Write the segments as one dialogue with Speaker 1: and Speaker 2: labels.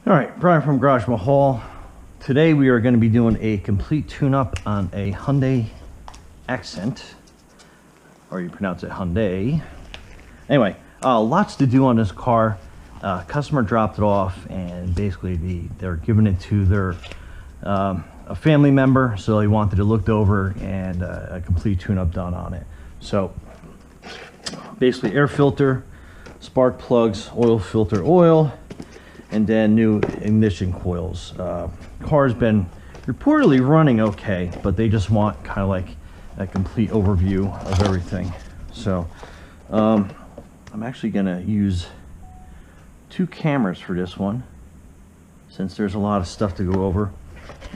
Speaker 1: All right, Brian from Garage Mahal. Today we are going to be doing a complete tune-up on a Hyundai Accent, or you pronounce it Hyundai. Anyway, lots to do on this car. Customer dropped it off, and basically they're giving it to their a family member, so they wanted it looked over and a complete tune-up done on it. So basically air filter, spark plugs, oil filter oil, and then new ignition coils. Car's been reportedly running okay, but they just want kind of like a complete overview of everything. So I'm actually gonna use 2 cameras for this one, since there's a lot of stuff to go over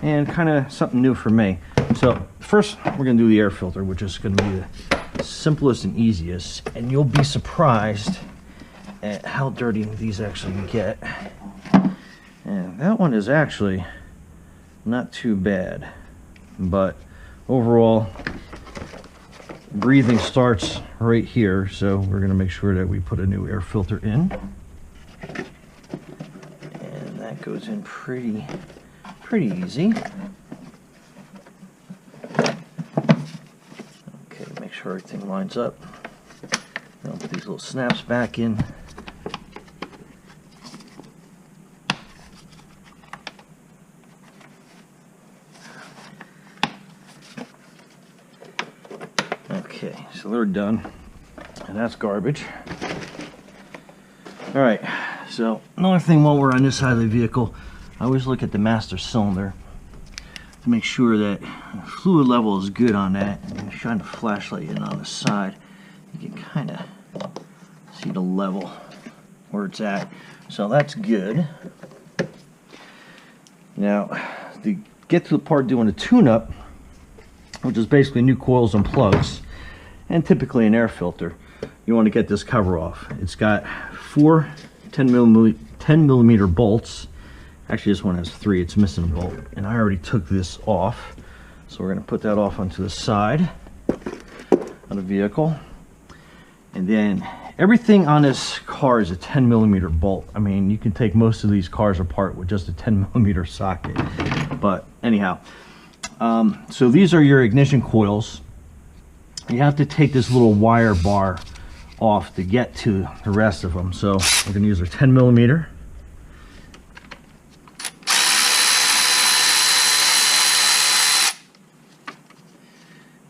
Speaker 1: and kind of something new for me. So first we're gonna do the air filter, which is gonna be the simplest and easiest, and you'll be surprised at how dirty these actually get. And that one is actually not too bad, but overall breathing starts right here, so we're going to make sure that we put a new air filter in, and that goes in pretty easy. Okay, make sure everything lines up. I'll put these little snaps back in. Okay, so they're done, and that's garbage. All right, so another thing while we're on this side of the vehicle, I always look at the master cylinder to make sure that fluid level is good on that. And shine the flashlight in on the side, you can kind of see the level where it's at. So that's good. Now, to get to the part doing the tune-up, which is basically new coils and plugs, and typically an air filter, you want to get this cover off. It's got 4 10 millimeter bolts. Actually, this one has 3. It's missing a bolt, and I already took this off. So we're going to put that off onto the side of the vehicle. And then everything on this car is a 10 millimeter bolt. I mean, you can take most of these cars apart with just a 10 millimeter socket. But anyhow, so these are your ignition coils. You have to take this little wire bar off to get to the rest of them. So we're going to use our 10 millimeter.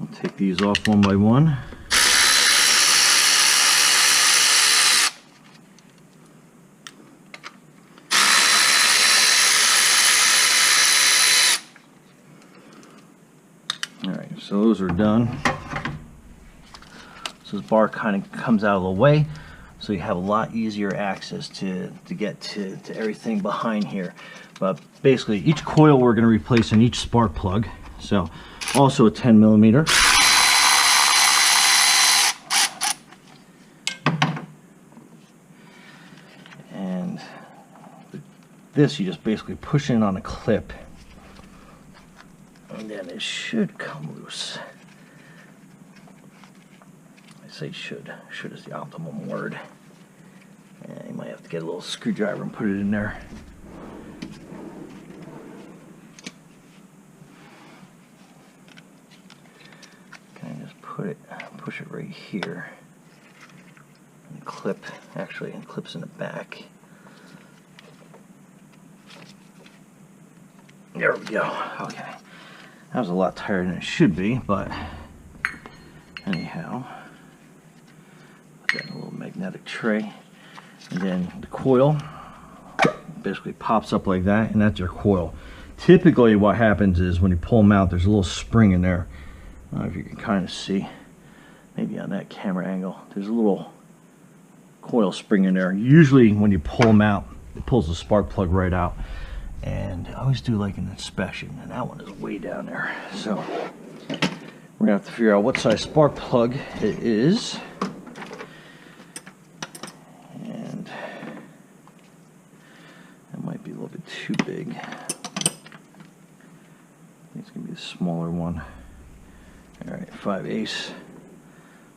Speaker 1: We'll take these off one by one. Alright, so those are done. So this bar kind of comes out of the way, so you have a lot easier access to get to everything behind here. But basically, each coil we're going to replace in each spark plug. So also a 10 millimeter. And this you just basically push in on a clip, and then it should come loose. I say should. Should is the optimum word. And you might have to get a little screwdriver and put it in there. Kind of just push it right here. And clip, actually, and clips in the back. There we go. Okay. That was a lot tighter than it should be, but anyhow. Put that in a little magnetic tray. And then the coil basically pops up like that, and that's your coil. Typically what happens is when you pull them out, there's a little spring in there. I don't know if you can kind of see, maybe on that camera angle, there's a little coil spring in there. Usually when you pull them out, it pulls the spark plug right out. And I always do like an inspection, and that one is way down there. So we're gonna have to figure out what size spark plug it is. And that might be a little bit too big. I think it's gonna be the smaller one. All right, 5/8.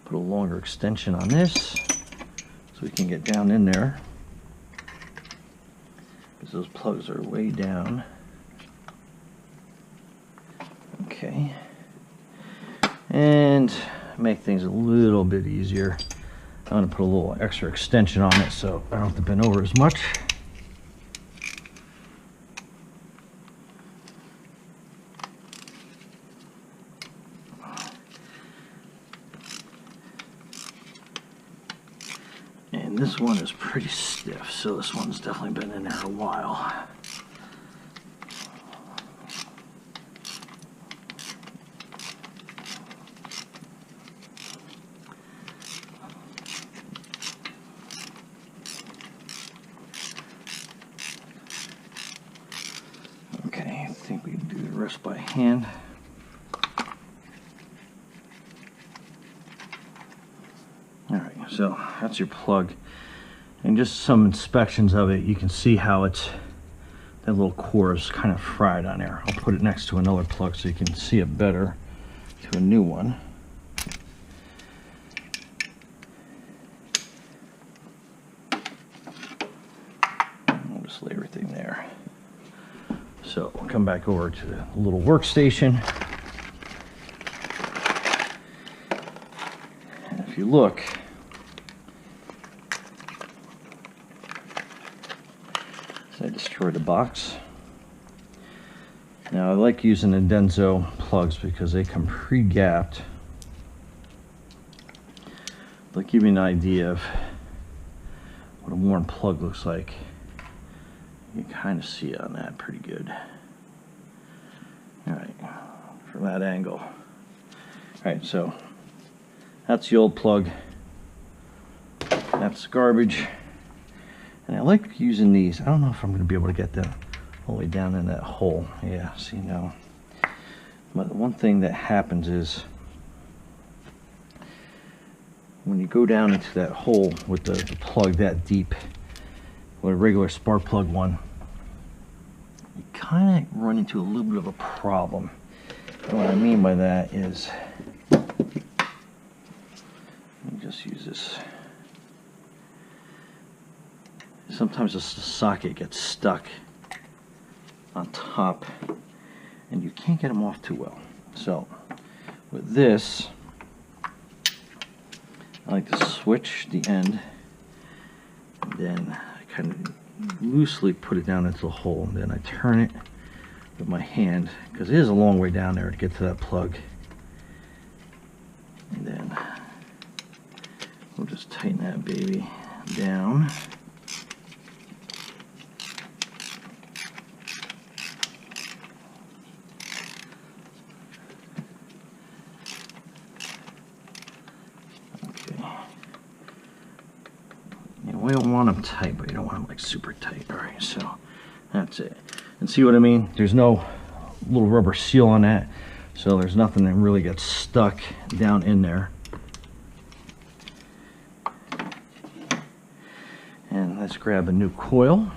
Speaker 1: Put a longer extension on this so we can get down in there. Since those plugs are way down. Okay. And make things a little bit easier, I'm going to put a little extra extension on it so I don't have to bend over as much. And this one is pretty stiff, so this one's definitely been in there a while. Okay, I think we can do the rest by hand. Alright, so that's your plug. And just some inspections of it, you can see how it's, that little core is kind of fried on there. I'll put it next to another plug so you can see it better, to a new one. I'll just lay everything there. So we'll come back over to the little workstation. And if you look, I destroyed a box. Now I like using the Denso plugs because they come pre-gapped. They'll give you an idea of what a worn plug looks like. You can kind of see it on that pretty good. Alright, from that angle. Alright, so that's the old plug. That's garbage. And I like using these. I don't know if I'm going to be able to get them all the way down in that hole. Yeah, see now. But the one thing that happens is when you go down into that hole with the plug that deep, with a regular spark plug one, you kind of run into a little bit of a problem. And what I mean by that is, let me just use this. Sometimes the socket gets stuck on top and you can't get them off too well. So with this, I like to switch the end, and then I kind of loosely put it down into the hole, and then I turn it with my hand because it is a long way down there to get to that plug. And then we'll just tighten that baby down. We don't want them tight, but you don't want them like super tight. Alright, so that's it. And see what I mean? There's no little rubber seal on that, so there's nothing that really gets stuck down in there. And let's grab a new coil.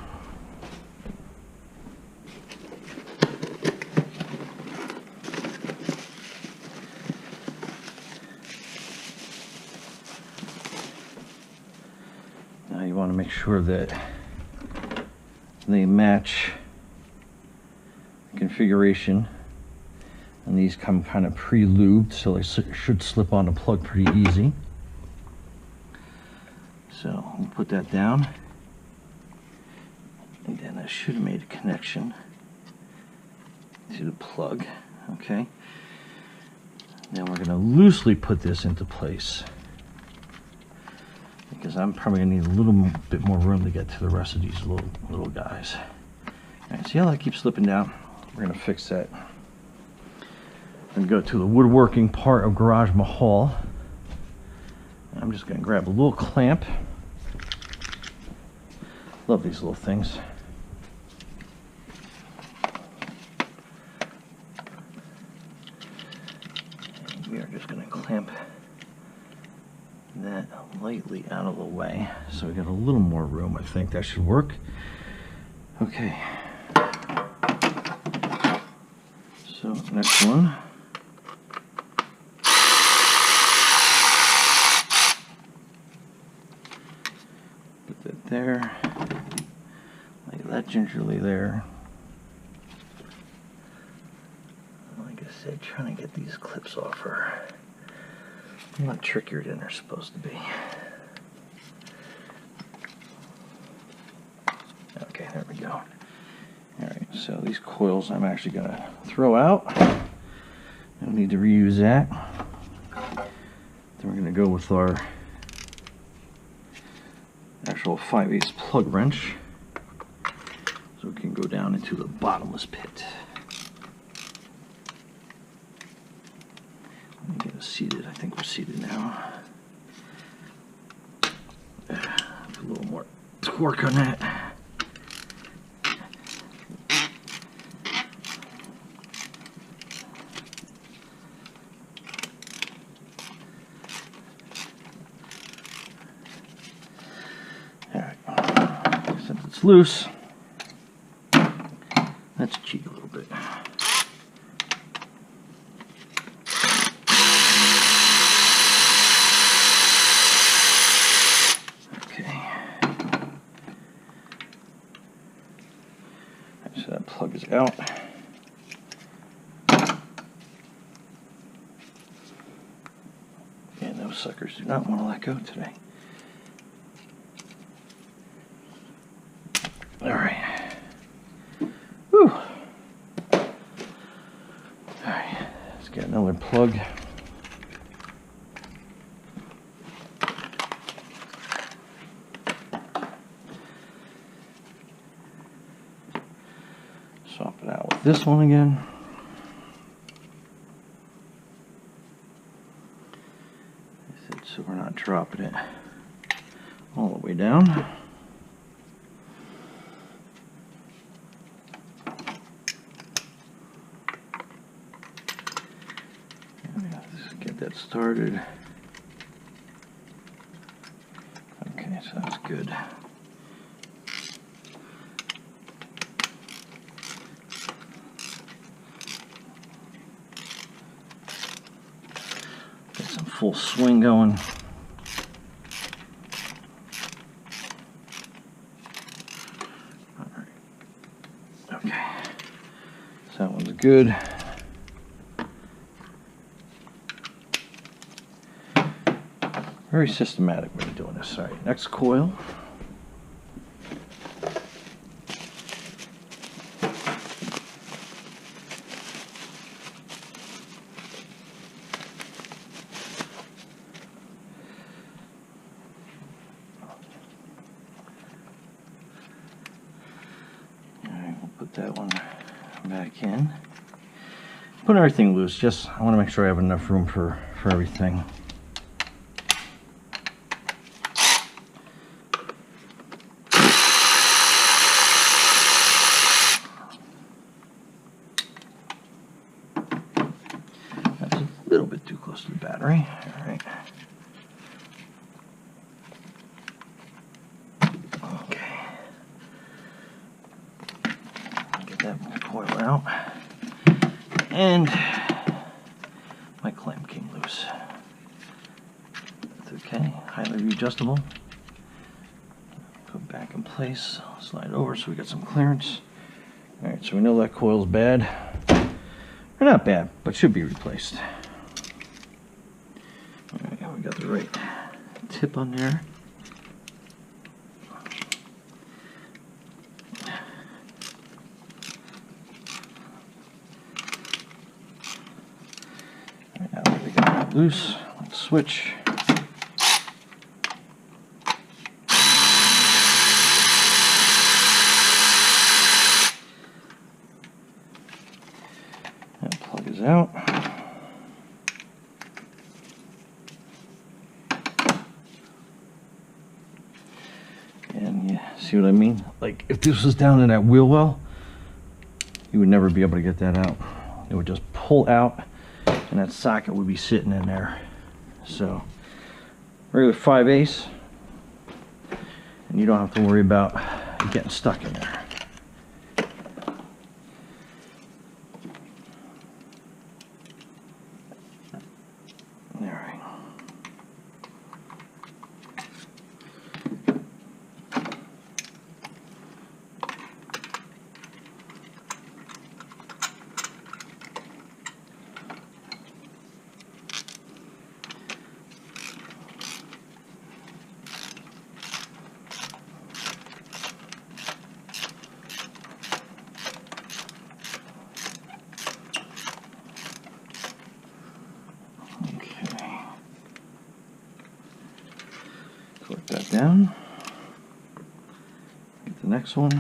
Speaker 1: You want to make sure that they match the configuration, and these come kind of pre-lubed, so they should slip on the plug pretty easy. So we'll put that down, and then I should have made a connection to the plug. Okay, now we're going to loosely put this into place, because I'm probably going to need a little bit more room to get to the rest of these little guys. Alright, see how that keeps slipping down? We're going to fix that. And go to the woodworking part of Garage Mahal. I'm just going to grab a little clamp. Love these little things. We are just going to clamp that lightly out of the way, so we got a little more room. I think that should work. Okay, so next one, put that there, lay that gingerly there. Like I said, trying to get these clips off are a lot trickier than they're supposed to be. Okay, there we go. Alright, so these coils I'm actually going to throw out. Don't need to reuse that. Then we're going to go with our actual 5/8 plug wrench, so it can go down into the bottomless pit. Let me get us seated. I think we're seated now. A little more torque on that. Since it's loose, let's cheat a little bit. Okay. So that plug is out. And those suckers do not want to let go today. All right. Whew. All right. Let's get another plug. Swap it out with this one again. So we're not dropping it all the way down. Get that started. Okay, so that's good. Get some full swing going. All right. Okay, so that one's good. Very systematic way of doing this. All right, next coil. All right, we'll put that one back in. Put everything loose. Just I want to make sure I have enough room for everything. A little bit too close to the battery. All right. Okay. Get that coil out. And my clamp came loose. That's okay. Highly readjustable. Put back in place. Slide over so we got some clearance. All right, so we know that coil's bad. Or not bad, but should be replaced. We got the right tip on there. Right, now that we got that loose, let's switch. That plug is out. See what I mean? Like if this was down in that wheel well, you would never be able to get that out. It would just pull out and that socket would be sitting in there. So regular 5/8, and you don't have to worry about getting stuck in there. down. Get the next one.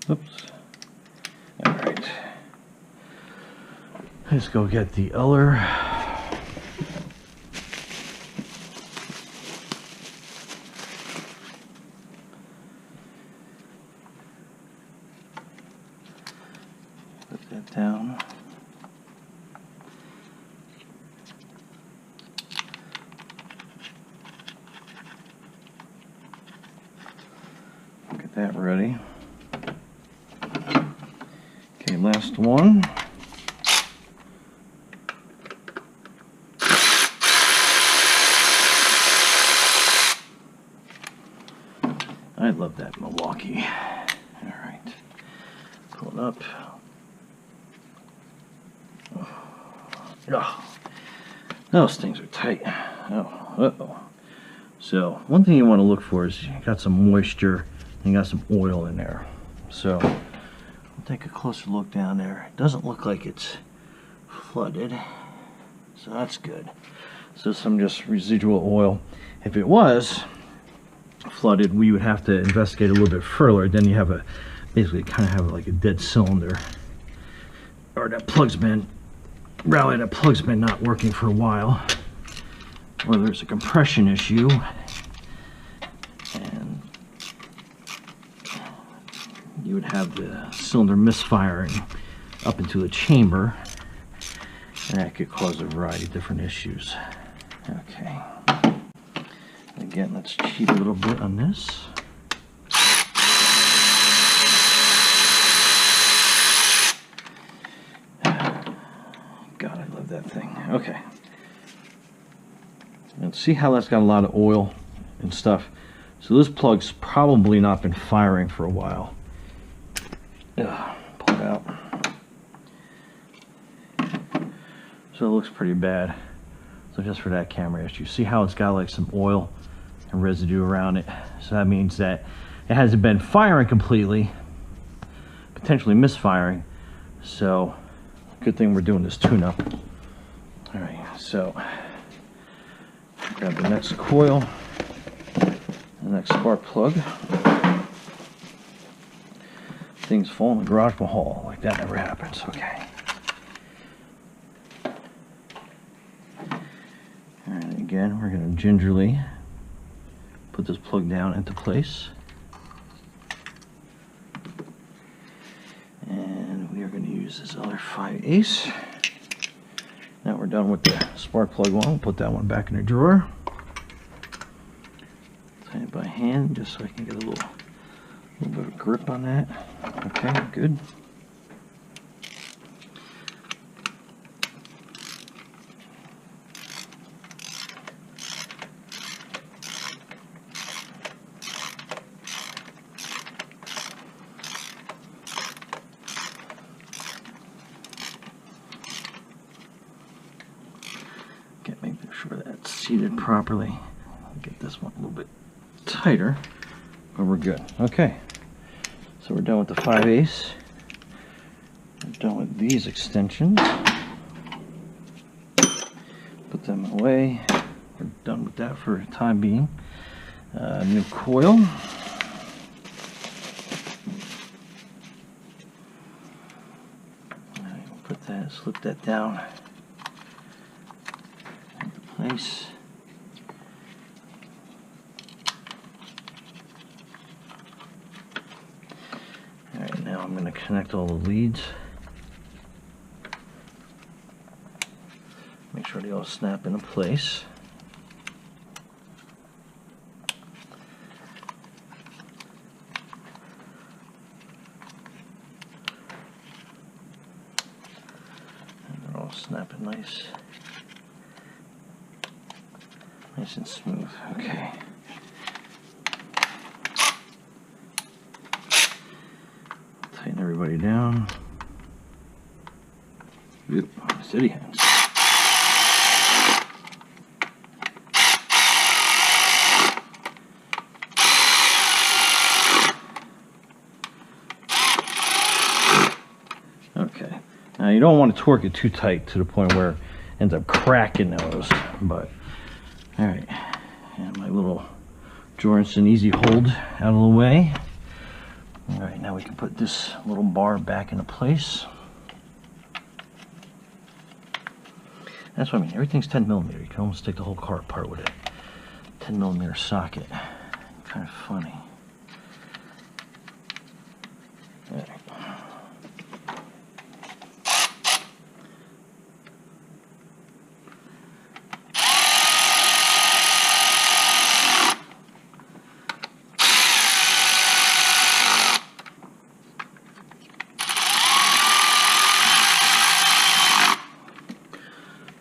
Speaker 1: Oops. All right. Let's go get the other. Put that down. Get that ready. Okay, last one. I love that Milwaukee. All right, pull it up. Oh, those things are tight. Oh, uh-oh. So one thing you want to look for is you got some moisture and you got some oil in there. So we'll take a closer look down there. It doesn't look like it's flooded, so that's good. So some just residual oil. If it was flooded, we would have to investigate a little bit further. Then you have basically kind of have like a dead cylinder, or that plug's been not working for a while, or there's a compression issue, and you would have the cylinder misfiring up into the chamber, and that could cause a variety of different issues. Okay. Again, let's cheat a little bit on this. God, I love that thing. Okay. And see how that's got a lot of oil and stuff. So this plug's probably not been firing for a while. Pull it out. So it looks pretty bad. So just for that camera issue, see how it's got like some oil and residue around it. So that means that it hasn't been firing completely, potentially misfiring. So good thing we're doing this tune-up. All right, so grab the next coil, the next spark plug. Things fall in the garage hall, like that never happens. Okay. All right, again, we're going to gingerly put this plug down into place. And we are going to use this other 5/8. Now we're done with the spark plug one. We'll put that one back in the drawer. Tighten it by hand just so I can get a little bit of grip on that. Okay, good. Make sure that's seated properly. Get this one a little bit tighter, but we're good. Okay, so we're done with the 5/8. We're done with these extensions. Put them away. We're done with that for the time being. New coil. We'll put that, slip that down. Nice. All right, now I'm going to connect all the leads. Make sure they all snap into place. And they're all snapping nice. Nice and smooth. Okay. Tighten everybody down. Yep. Steady hands. Okay. Now you don't want to torque it too tight to the point where it ends up cracking those, but All right, and my little Jorgensen easy hold out of the way. All right, now we can put this little bar back into place. That's what I mean, everything's 10 millimeter. You can almost take the whole car apart with a 10 millimeter socket. Kind of funny. All right.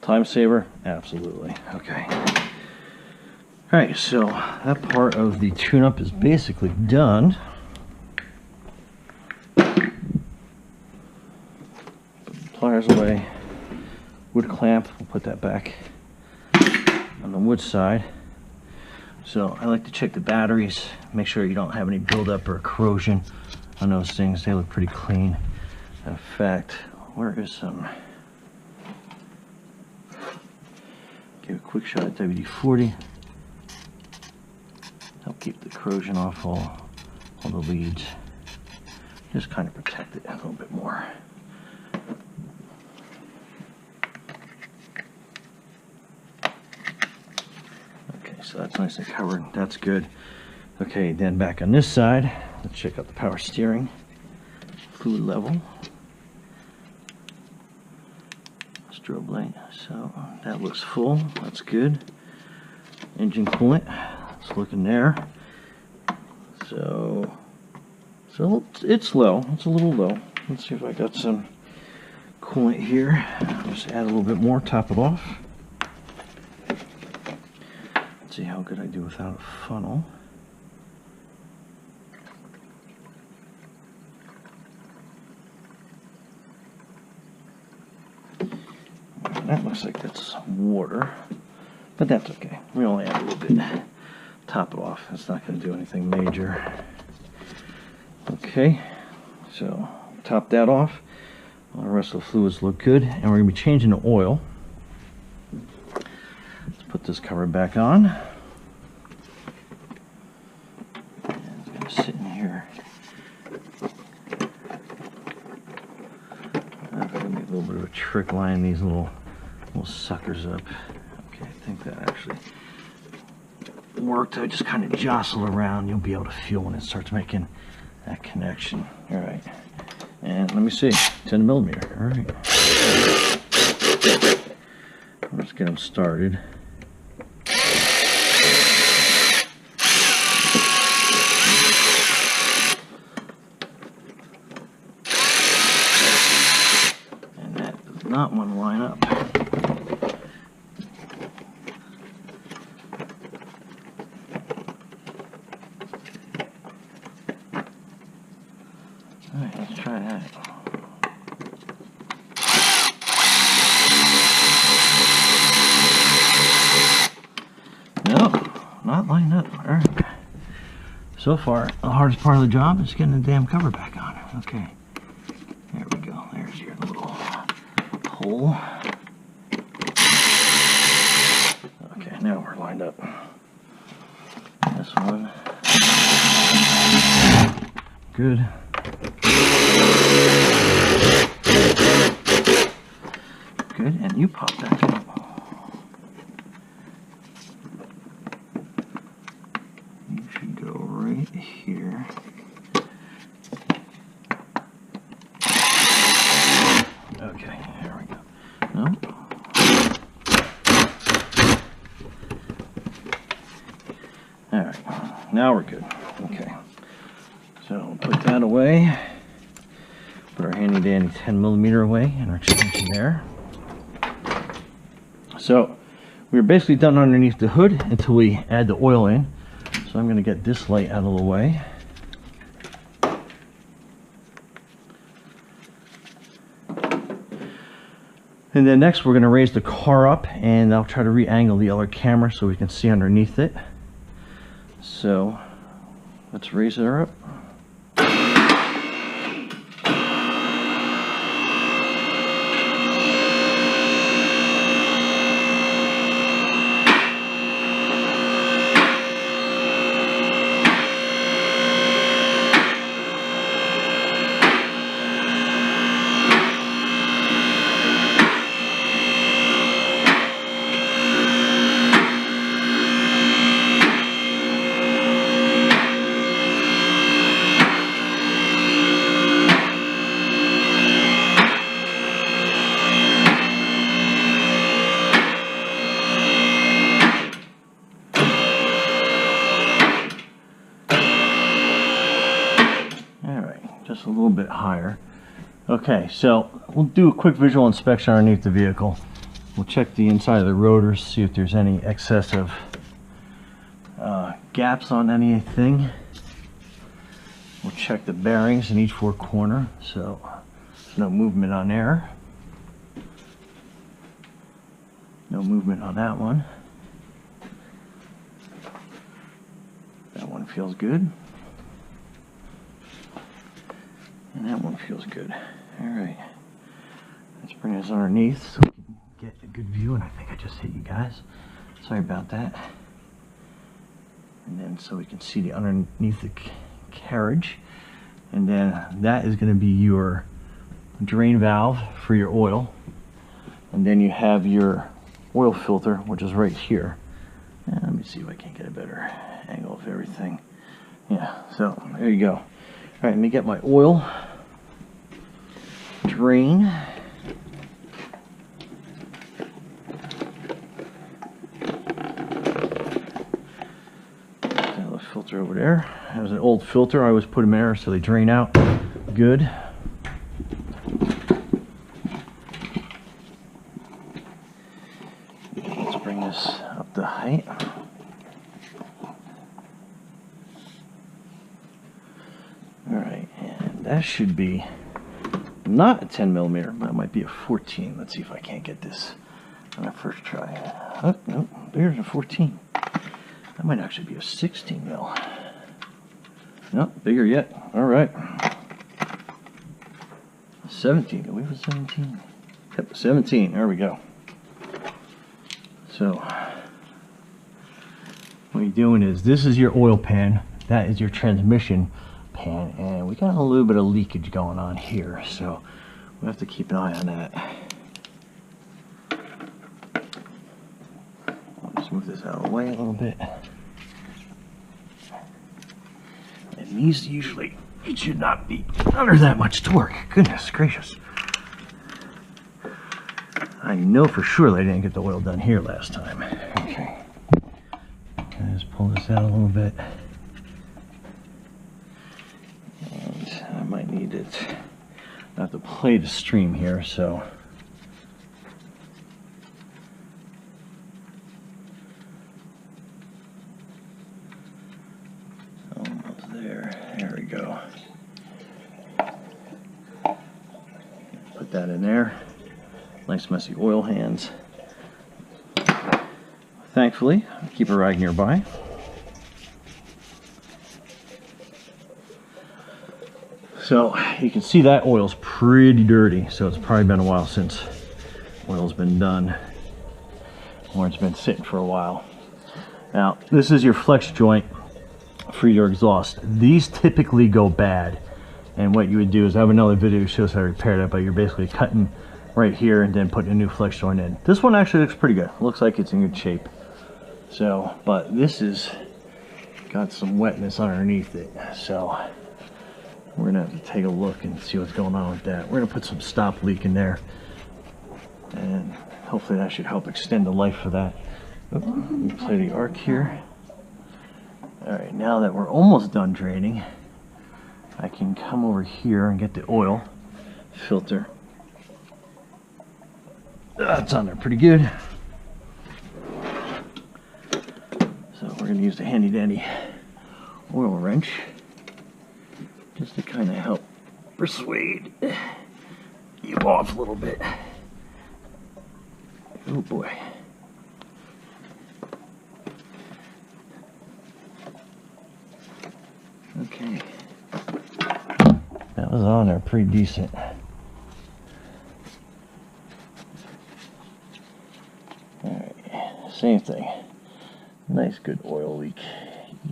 Speaker 1: Time saver? Absolutely. Okay. Alright, so that part of the tune-up is basically done. Put the pliers away. Wood clamp, we'll put that back on the wood side. So I like to check the batteries, make sure you don't have any buildup or corrosion on those things. They look pretty clean. In fact, where is some? Give a quick shot at WD-40. Help keep the corrosion off all the leads. Just kind of protect it a little bit more. Okay, so that's nice and covered. That's good. Okay, then back on this side, let's check out the power steering. Fluid level. Strobe light, so that looks full. That's good. Engine coolant, it's looking there. So it's low. It's a little low. Let's see if I got some coolant here. Just add a little bit more, top it off. Let's see how good I do without a funnel. That looks like that's water, but that's okay. We only add a little bit. Top it off. It's not going to do anything major. Okay, so top that off. All the rest of the fluids look good, and we're going to be changing the oil. Let's put this cover back on. And it's going to sit in here. I'm going to make a little bit of a trick line these little suckers up. Okay, I think that actually worked. I just kind of jostle around. You'll be able to feel when it starts making that connection. All right, and let me see, 10 millimeter. All right, let's get them started. And that does not want to line up. Alright, let's try that. No, not lined up. Alright. So far, the hardest part of the job is getting the damn cover back on. Okay. There we go. There's your little hole. Okay, now we're lined up. This one. Good. Good, and you pop that up. You should go right here. Okay, here we go. No. Alright, now we're good. Okay. So we'll put that away. Put our handy dandy 10 millimeter away and our extension there. So we're basically done underneath the hood until we add the oil in. So I'm going to get this light out of the way. And then next we're going to raise the car up, and I'll try to re-angle the other camera so we can see underneath it. So let's raise her up. just a little bit higher. Okay, so we'll do a quick visual inspection underneath the vehicle. We'll check the inside of the rotors, see if there's any excessive gaps on anything. We'll check the bearings in each four corner, so there's no movement on there. No movement on that one. That one feels good. And that one feels good. Alright. Let's bring this underneath so we can get a good view. And I think I just hit you guys. Sorry about that. And then so we can see the underneath the carriage. And then that is going to be your drain valve for your oil. And then you have your oil filter, which is right here. And let me see if I can get a better angle of everything. Yeah, so there you go. All right, let me get my oil drain. Got a filter over there. That was an old filter. I always put them there so they drain out good. Let's bring this up to height. Alright, and that should be not a 10 millimeter, that might be a 14. Let's see if I can't get this on our first try. Oh, no, bigger than a 14. That might actually be a 16 mil. No, bigger yet. Alright. 17. Can we have a 17? Yep, 17. There we go. So, what you're doing is, this is your oil pan, that is your transmission pan, and we got a little bit of leakage going on here, so we have to keep an eye on that. I'll just move this out of the way a little bit. And these usually, it should not be under that much torque. Goodness gracious. I know for sure they didn't get the oil done here last time. Okay. Let's pull this out a little bit. And I might need it. I have to play the stream here, so. Almost there. There we go. Put that in there. Nice messy oil hands. Thankfully, I keep a rag nearby. So you can see that oil's pretty dirty, so it's probably been a while since oil's been done, or it's been sitting for a while. Now, this is your flex joint for your exhaust. These typically go bad, and what you would do is, I have another video that shows how to repair that, but you're basically cutting right here and then putting a new flex joint in. This one actually looks pretty good. Looks like it's in good shape. So, but this is got some wetness underneath it. So we're gonna have to take a look and see what's going on with that. We're gonna put some stop leak in there, and hopefully that should help extend the life of that. Let me play the arc here. All right, now that we're almost done draining, I can come over here and get the oil filter. That's on there pretty good. So we're going to use the handy dandy oil wrench just to kind of help persuade you off a little bit. Oh boy. Okay. That was on there pretty decent. Same thing. Nice good oil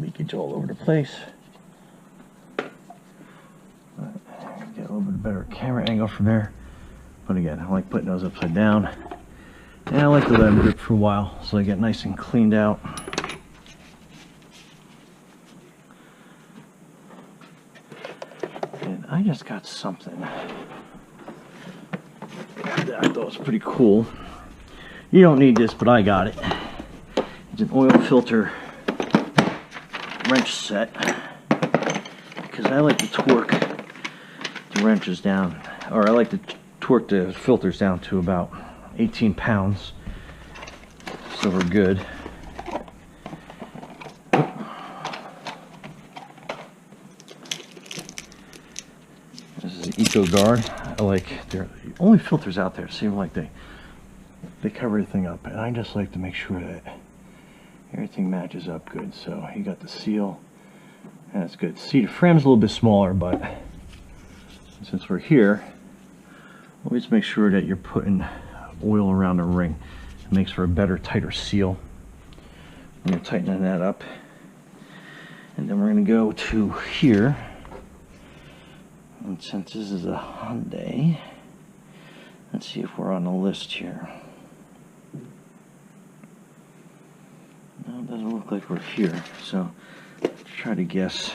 Speaker 1: leakage all over the place. Get a little bit better camera angle from there. But again, I like putting those upside down. And I like to let them drip for a while so they get nice and cleaned out. And I just got something that I thought was pretty cool. You don't need this, but I got it. It's an oil filter wrench set because I like to torque wrenches down, or I like to torque the filters down to about 18 pounds, so we're good. This is an Eco Guard. I like, they're the only filters out there seem like they cover everything up, and I just like to make sure that everything matches up good. So you got the seal, and that's good. See, the frame's a little bit smaller, but since we're here, always make sure that you're putting oil around the ring. It makes for a better, tighter seal. I'm going to tighten that up, and then we're going to go to here. And since this is a Hyundai, let's see if we're on the list here. No, it doesn't look like we're here, so let's try to guess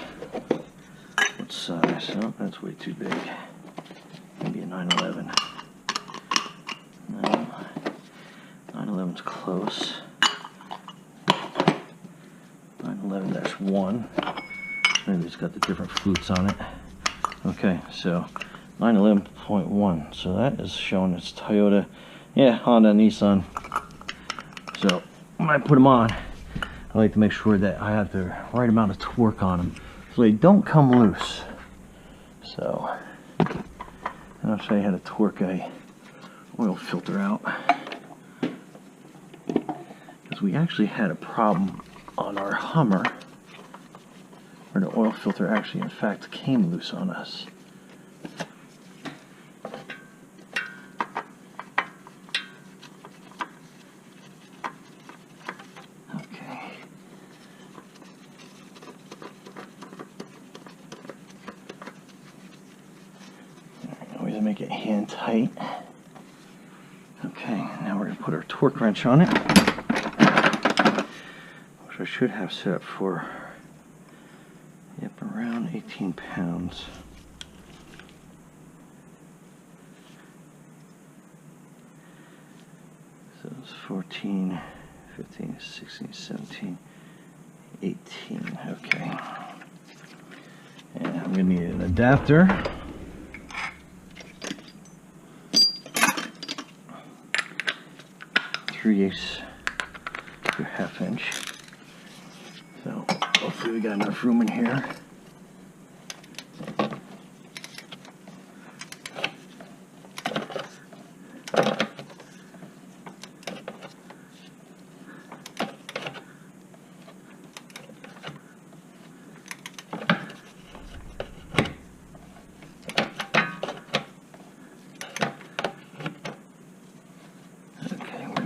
Speaker 1: what size. Oh, that's way too big. Maybe a 911. No, 911's close. 911-1. Maybe it's got the different flutes on it. Okay, so 911.1. So that is showing it's Toyota, yeah, Honda, Nissan. So when I put them on, I like to make sure that I have the right amount of torque on them so they don't come loose. So I'll show you how to torque a oil filter out, because we actually had a problem on our Hummer where the oil filter actually in fact came loose on us. Make it hand tight. Okay, now we're going to put our torque wrench on it, which I should have set up for, yep, around 18 pounds. So it's 14, 15, 16, 17, 18. Okay. And I'm going to need an adapter. 3/8 to 1/2 inch. So hopefully we got enough room in here.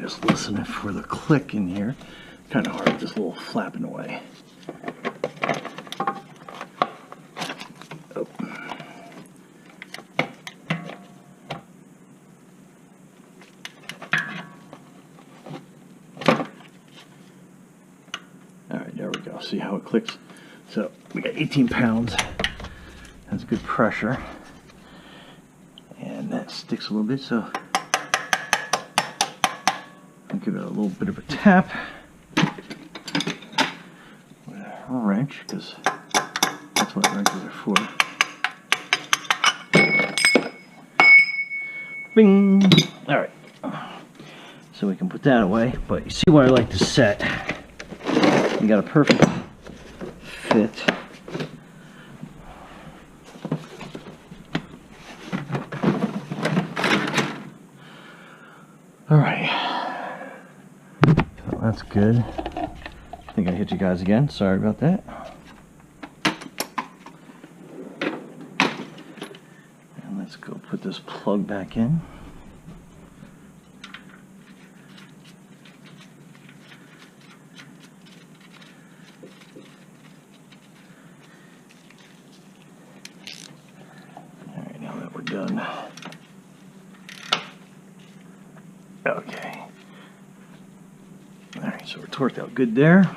Speaker 1: Just listening for the click in here. Kind of hard with this little flapping away. Oh. Alright, there we go. See how it clicks? So we got 18 pounds. That's good pressure. And that sticks a little bit, so give it a little bit of a tap with a wrench, because that's what wrenches are for. Bing! Alright, so we can put that away, but you see what I like to set. You got a perfect fit. Alright. That's good. I think I hit you guys again. Sorry about that. And let's go put this plug back in. Alright, now that we're done. Okay. Alright, so we're torqued out good there.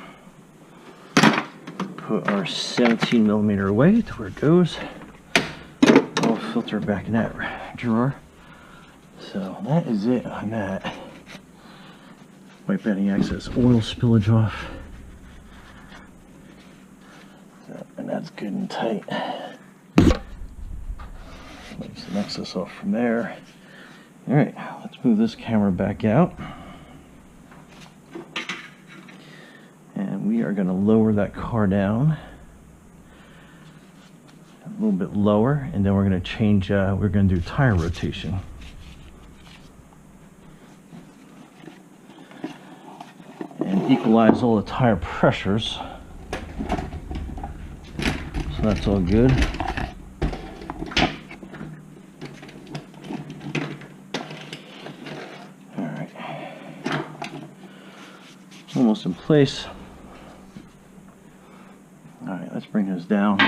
Speaker 1: Put our 17mm away to where it goes. We'll filter back in that drawer. So that is it on that. Wipe any excess oil spillage off. So, and that's good and tight. some excess off from there. All right, let's move this camera back out. And we are going to lower that car down a little bit lower, and then we're going to change, we're going to do tire rotation. And equalize all the tire pressures. So that's all good. All right. Almost in place. All right, let's bring this down.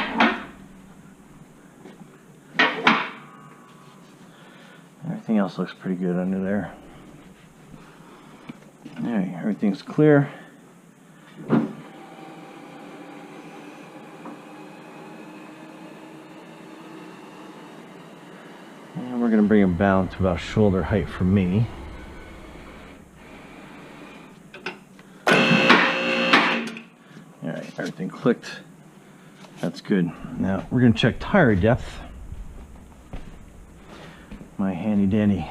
Speaker 1: Everything else looks pretty good under there. All right, everything's clear. And we're going to bring them down to about shoulder height for me. All right, everything clicked. That's good. Now we're going to check tire depth. My handy dandy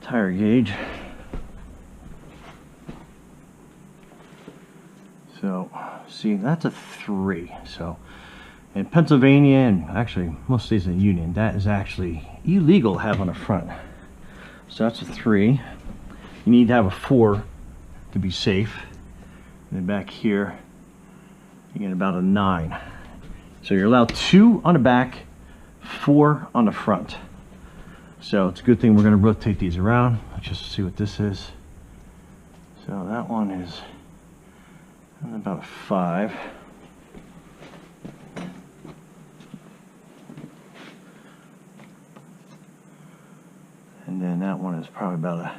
Speaker 1: tire gauge. So, see, that's a 3. So, in Pennsylvania, and actually most states in the Union, that is actually illegal to have on the front. So that's a 3. You need to have a 4 to be safe. And then back here, you get about a 9. So you're allowed 2 on the back, 4 on the front. So it's a good thing we're going to rotate these around. Let's just see what this is. So that one is about a 5. And then that one is probably about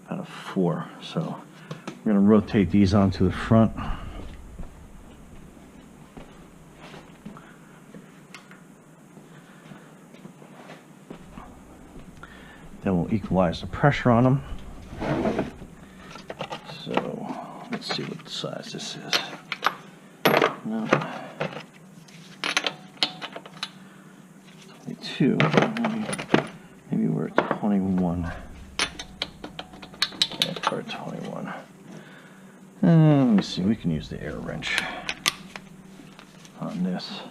Speaker 1: a 4. So we're going to rotate these onto the front. Then we'll equalize the pressure on them. So let's see what size this is. No. 22. Maybe we're at 21. Yeah, we're at 21. Let me see. We can use the air wrench on this.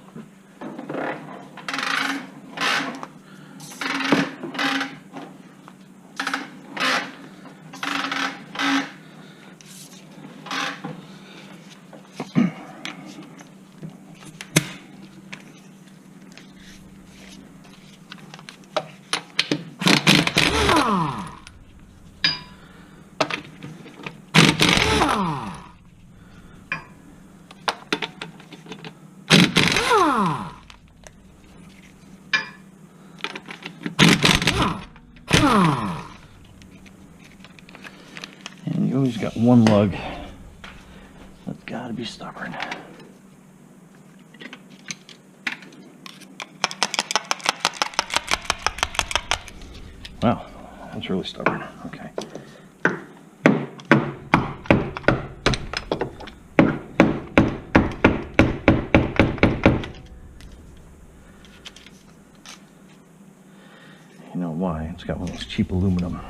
Speaker 1: And you always got one lug that's got to be stubborn. Wow, that's really stubborn. Okay. You know why? It's got one of those cheap aluminum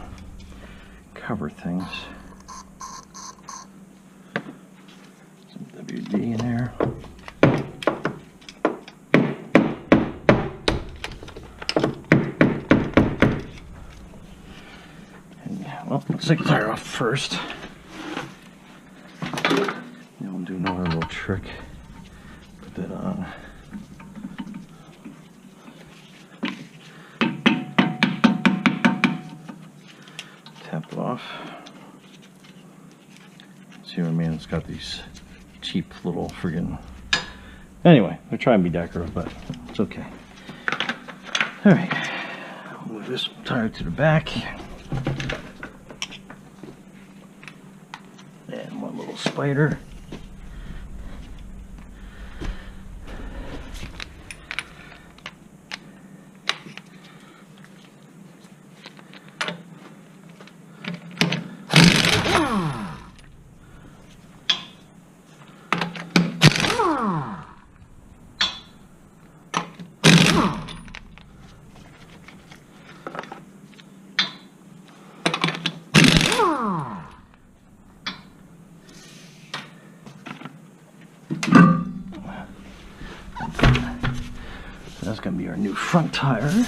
Speaker 1: cover things. Some WD in there. And, well, let's take the tire off first. Then we'll do another little trick. Put that on. Tap it off. See what I mean? It's got these cheap little friggin'. Anyway, they're trying to be decorative, but it's okay. All right, move this tire to the back. And one little spider. So that's going to be our new front tire.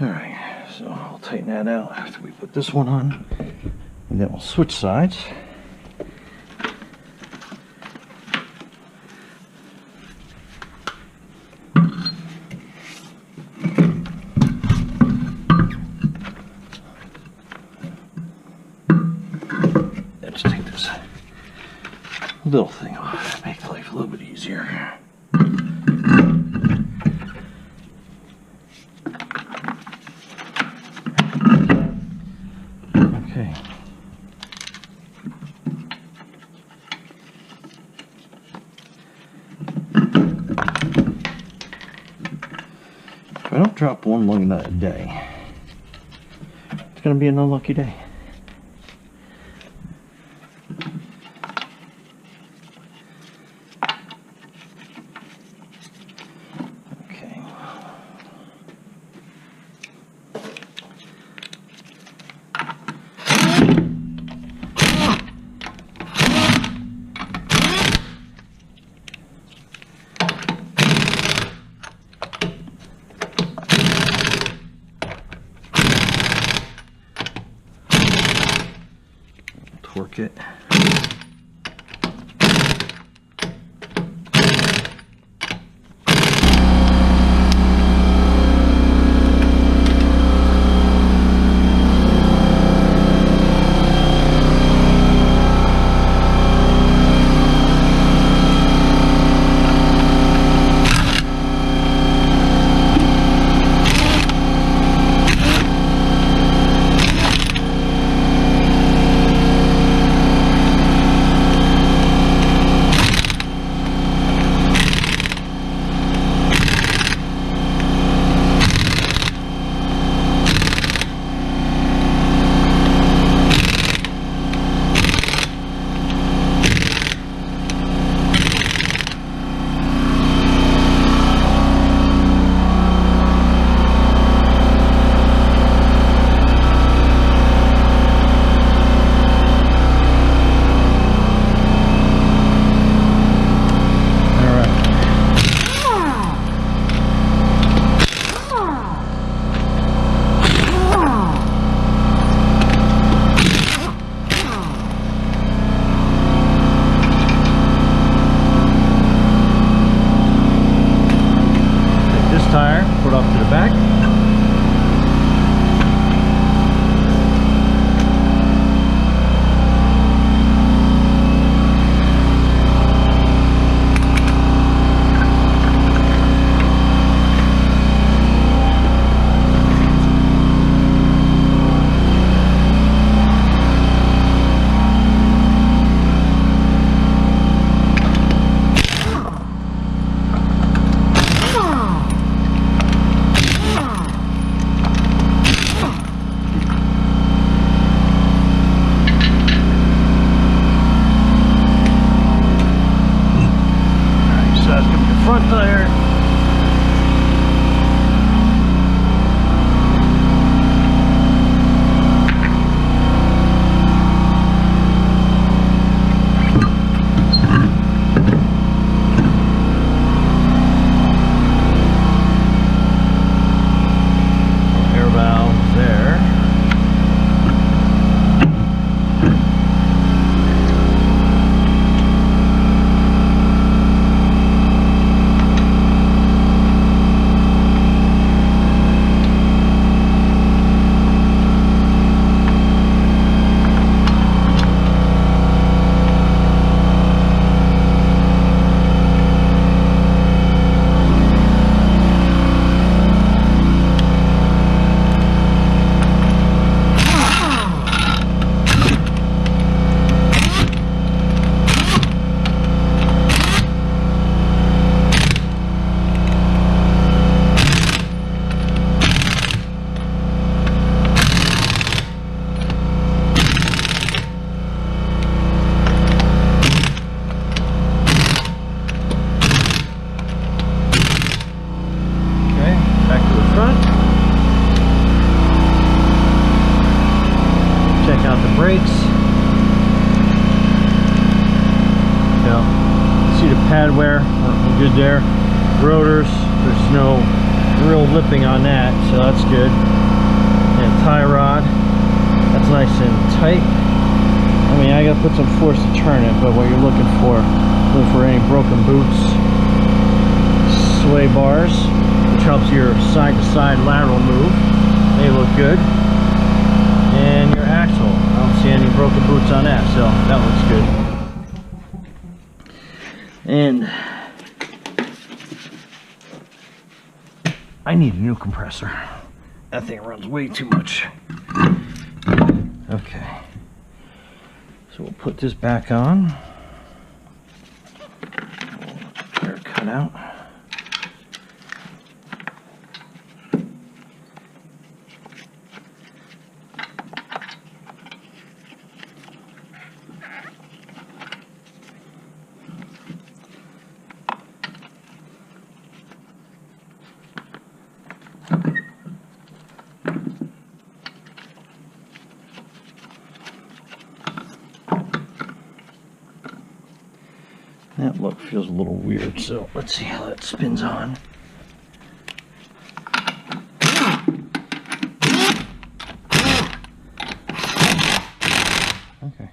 Speaker 1: Alright, so I'll tighten that out after we put this one on, and then we'll switch sides. Let's take this little thing off, make life a little bit easier. Okay. If I don't drop one lug nut a day, it's going to be an unlucky day. Okay. Torque it. Tire, put off to the back. Front tire. Air valve there. good there. Rotors, there's no real lipping on that, so that's good. And tie rod, that's nice and tight. I mean, I gotta put some force to turn it, but what you're looking for any broken boots. Sway bars, which helps your side-to-side lateral move. They look good. And your axle, I don't see any broken boots on that, so that looks good. And I need a new compressor. That thing runs way too much. Okay. So we'll put this back on. We'll cut out. That look feels a little weird, so let's see how that spins on. Okay.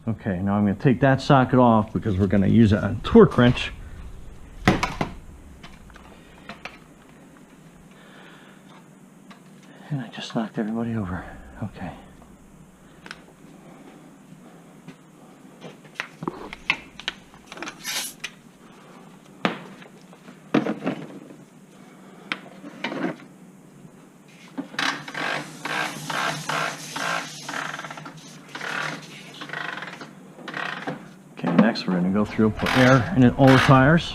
Speaker 1: Okay, now I'm going to take that socket off because we're going to use a torque wrench. And I just knocked everybody over. Okay. Next, we're going to go through, put air in all the tires.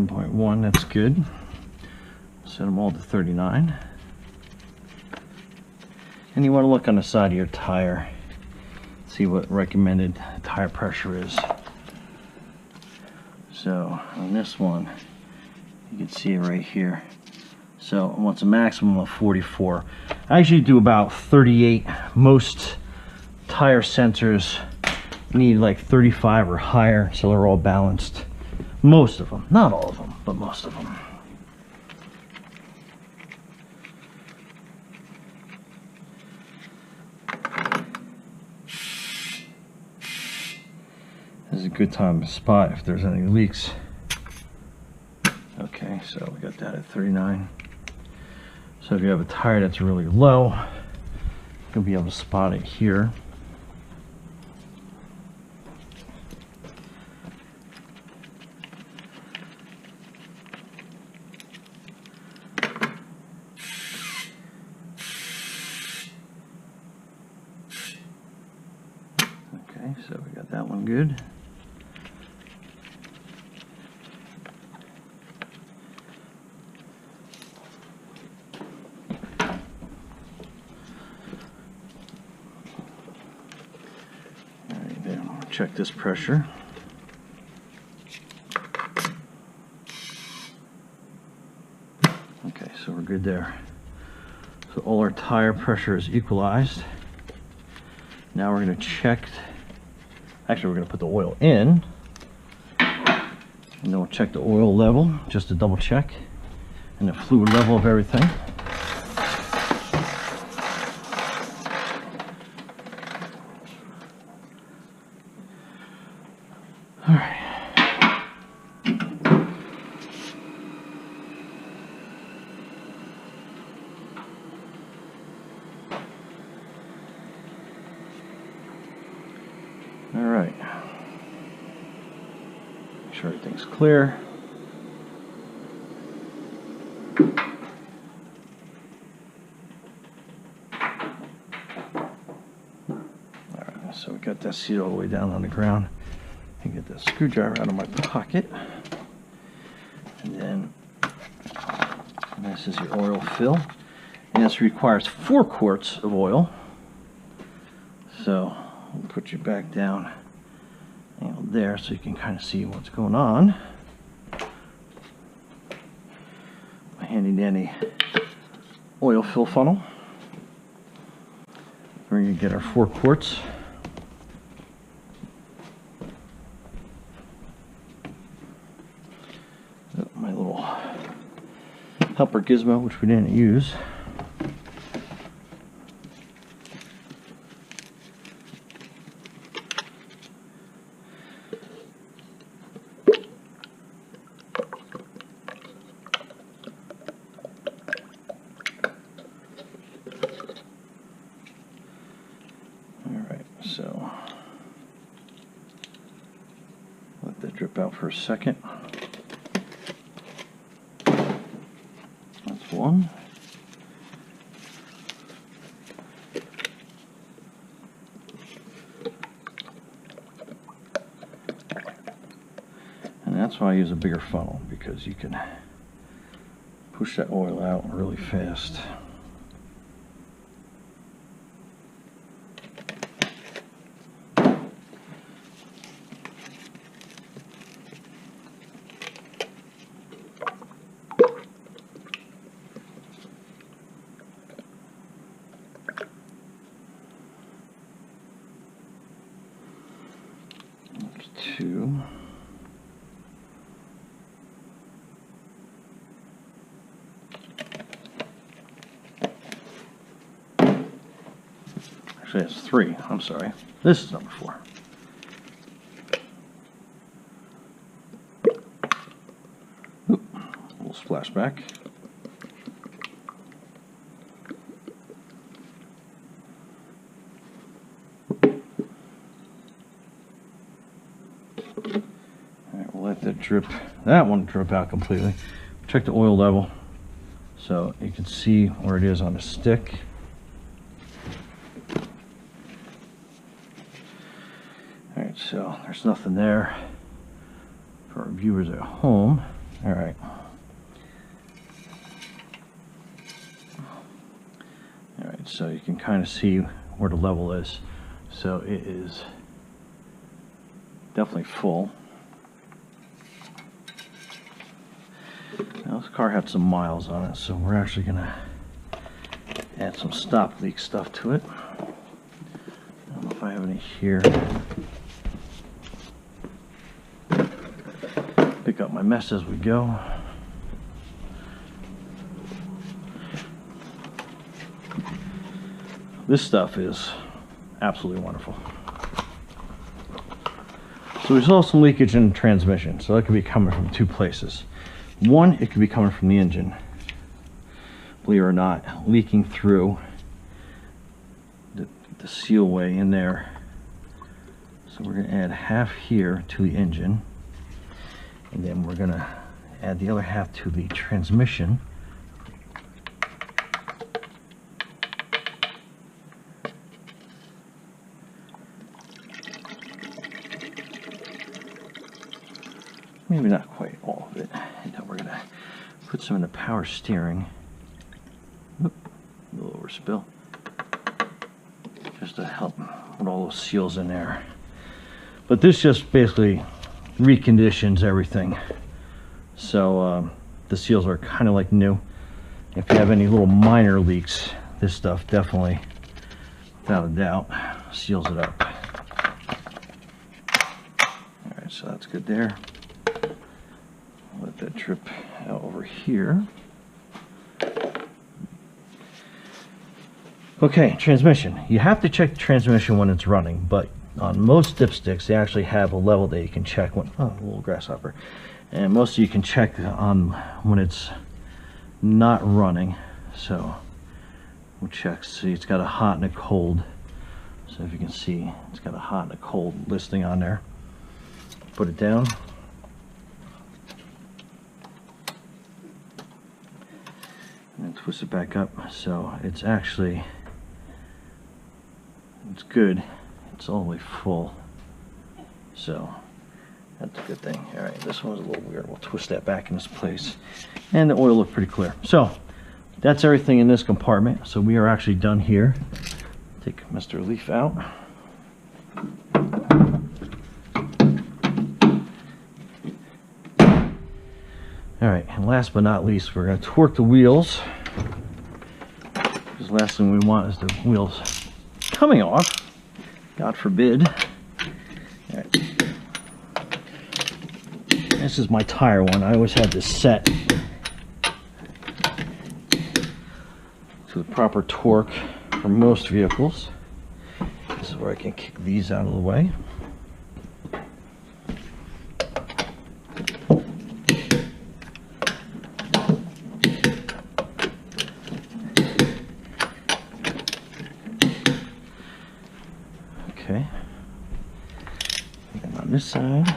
Speaker 1: .1, that's good. Set them all to 39. And you want to look on the side of your tire, see what recommended tire pressure is. So on this one, you can see it right here. So it wants a maximum of 44. I usually do about 38. Most tire sensors need like 35 or higher, so they're all balanced. Most of them, not all of them, but most of them. This is a good time to spot if there's any leaks. Okay, so we got that at 39. So if you have a tire that's really low, you'll be able to spot it here. Okay, so we got that one good. Check this pressure. Okay, so we're good there. So all our tire pressure is equalized. Now we're going to check, actually we're going to put the oil in, and then we'll check the oil level just to double check, and the fluid level of everything. All right. All right. Make sure everything's clear. So we got that seat all the way down on the ground. And get that screwdriver out of my pocket. And then this is your oil fill. And this requires 4 quarts of oil. So we'll put you back down there so you can kind of see what's going on. My handy dandy oil fill funnel. We're going to get our 4 quarts. My little helper gizmo, which we didn't use. So let that drip out for a second. That's one. And that's why I use a bigger funnel, because you can push that oil out really fast. Two. Actually, it's 3. I'm sorry. This is number 4. Oop, a little splashback. Let that one drip out completely. Check the oil level so you can see where it is on the stick. Alright, so there's nothing there for our viewers at home. Alright. Alright, so you can kind of see where the level is. So it is definitely full. Now this car had some miles on it, so we're actually going to add some stop leak stuff to it. I don't know if I have any here. Pick up my mess as we go. This stuff is absolutely wonderful. So we saw some leakage in the transmission, so that could be coming from 2 places. One, it could be coming from the engine, believe it or not, leaking through the seal way in there. So we're going to add half here to the engine, and then we're going to add the other half to the transmission. Maybe not quite all of it. And then we're going to put some in the power steering. Oop, a little overspill. Just to help with all those seals in there. But this just basically reconditions everything. So the seals are kind of like new. If you have any little minor leaks, this stuff definitely, without a doubt, seals it up. Alright, so that's good there. Let that drip out over here. Okay, transmission. You have to check the transmission when it's running, but on most dipsticks, they actually have a level that you can check when, oh, a little grasshopper. And most of you can check on when it's not running. So we'll check. See, it's got a hot and a cold. So if you can see, it's got a hot and a cold listing on there. Put it down. And twist it back up. So it's actually, it's good. it's all the way full. So that's a good thing. All right, this one's a little weird. We'll twist that back in this place. And the oil looked pretty clear. So that's everything in this compartment. So we are actually done here. Take Mr. Leaf out. All right, and last but not least, we're going to torque the wheels. Because the last thing we want is the wheels coming off. God forbid. All right. This is my tire one. I always have this set to the proper torque for most vehicles. This is where I can kick these out of the way. Okay, and on this side,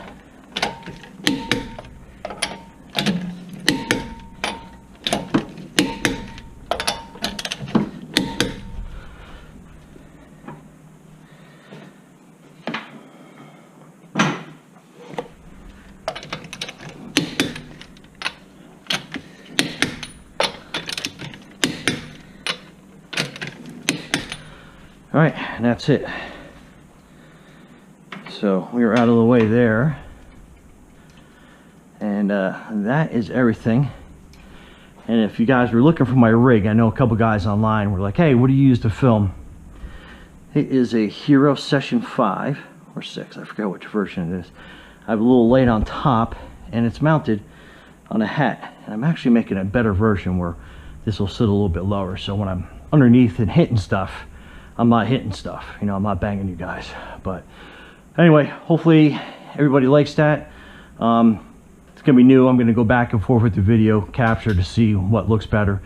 Speaker 1: all right, and that's it. So we are out of the way there, and that is everything. And if you guys were looking for my rig, I know a couple guys online were like, hey, what do you use to film? It is a Hero Session 5 or 6, I forget which version it is. I have a little light on top, and it's mounted on a hat, and I'm actually making a better version where this will sit a little bit lower, so when I'm underneath and hitting stuff, I'm not hitting stuff, you know, I'm not banging you guys. But anyway, hopefully everybody likes that. It's gonna be new. I'm gonna go back and forth with the video capture to see what looks better.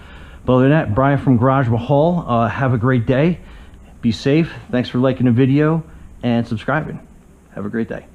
Speaker 1: But other than that, Brian from Garage Mahal, have a great day. Be safe. Thanks for liking the video and subscribing. Have a great day.